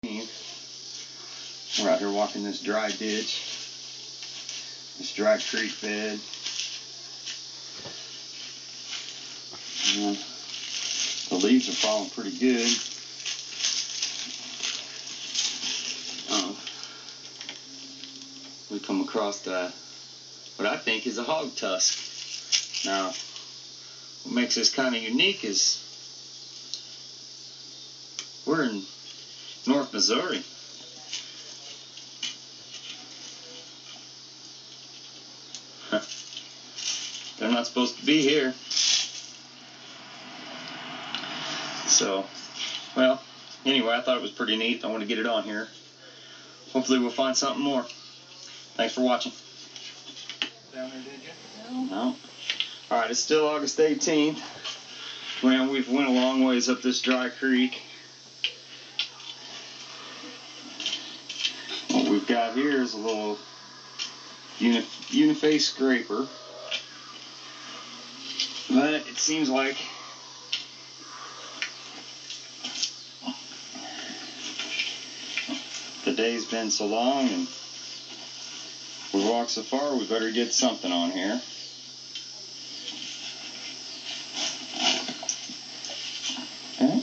We're out here walking this dry ditch, this dry creek bed. And the leaves are falling pretty good. We come across what I think is a hog tusk. Now, what makes this kind of unique is we're in North Missouri. They're not supposed to be here. So, well, anyway, I thought it was pretty neat. I want to get it on here. Hopefully we'll find something more. Thanks for watching. Down there, did you? No. Alright, it's still August 18th. Well, we've went a long ways up this dry creek. What we've got here is a little uniface scraper. But it seems like the day's been so long and we walked so far, we better get something on here. Okay.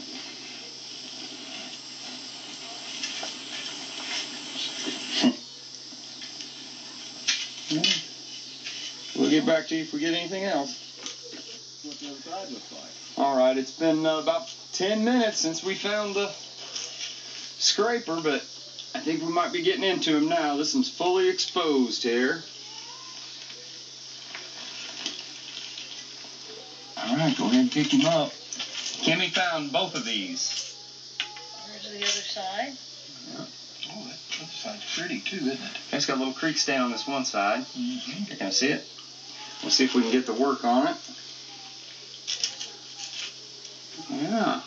We'll get back to you if we get anything else. What the other side looks like. Alright, it's been about 10 minutes since we found the scraper, but I think we might be getting into him now. This one's fully exposed here. Alright, go ahead and pick him up. Kimmy found both of these. There's the other side. Yeah. Oh, that other side's pretty too, isn't it? It's got a little creek stain on this one side. Mm-hmm. Can I see it? We'll see if we can get the work on it. Yeah.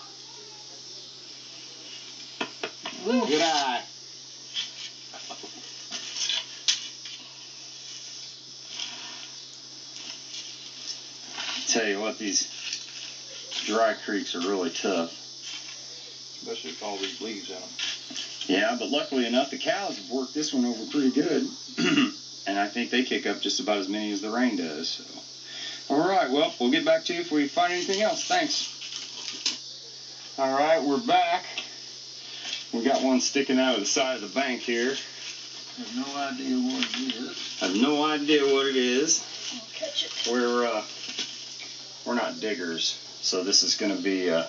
Ooh, good eye. Tell you what, these dry creeks are really tough. Especially with all these leaves in them. Yeah, but luckily enough, the cows have worked this one over pretty good. And I think they kick up just about as many as the rain does. So. All right, well, we'll get back to you if we find anything else. Thanks. All right, we're back. We got one sticking out of the side of the bank here. I have no idea what it is. I have no idea what it is. I'll catch it. We're not diggers, so this is going to be an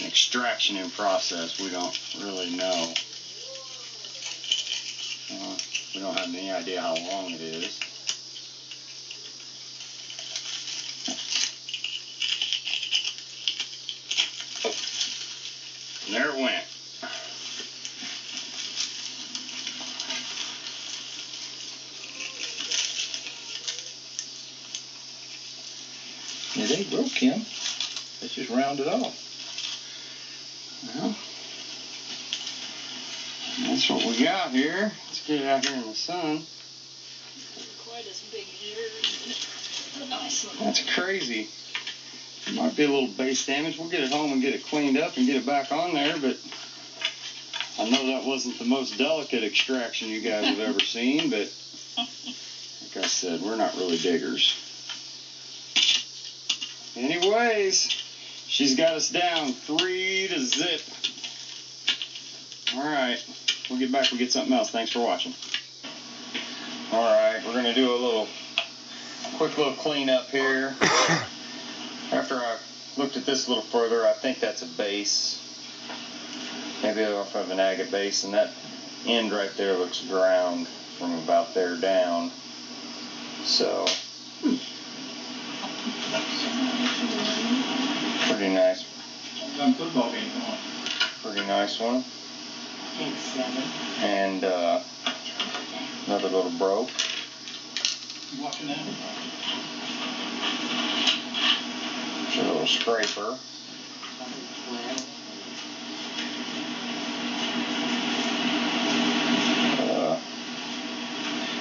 extraction in process. We don't really know. We don't have any idea how long it is. Oh, and there it went. It ain't broke, Kim. Let's just round it off. Well, that's what we got here. Let's get it out here in the sun. Quite as big here. A nice little. That's crazy. It might be a little base damage. We'll get it home and get it cleaned up and get it back on there, but I know that wasn't the most delicate extraction you guys have ever seen, but like I said, we're not really diggers. Anyways, she's got us down 3-0. Alright, we'll get back and get something else. Thanks for watching. Alright, we're going to do a quick little cleanup here. After I looked at this a little further, I think that's a base. Maybe off of an agate base, and that end right there looks ground from about there down. So, pretty nice. Football game on. Pretty nice one. Thanks, 7. And another little broke. You watching that? It's a little scraper.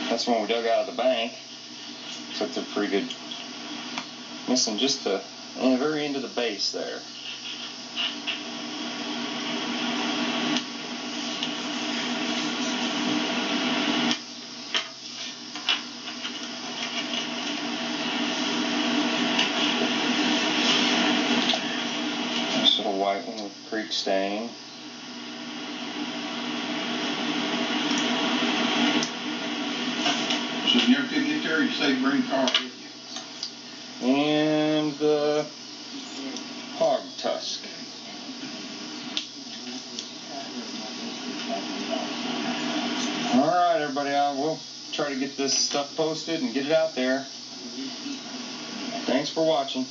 That's one we dug out of the bank. So it's a pretty good. Missing just the very end of the base there. white one with creek stain. So you never could get there, you say bring car with you. And the hog tusk. Alright everybody, I will try to get this stuff posted and get it out there. Thanks for watching.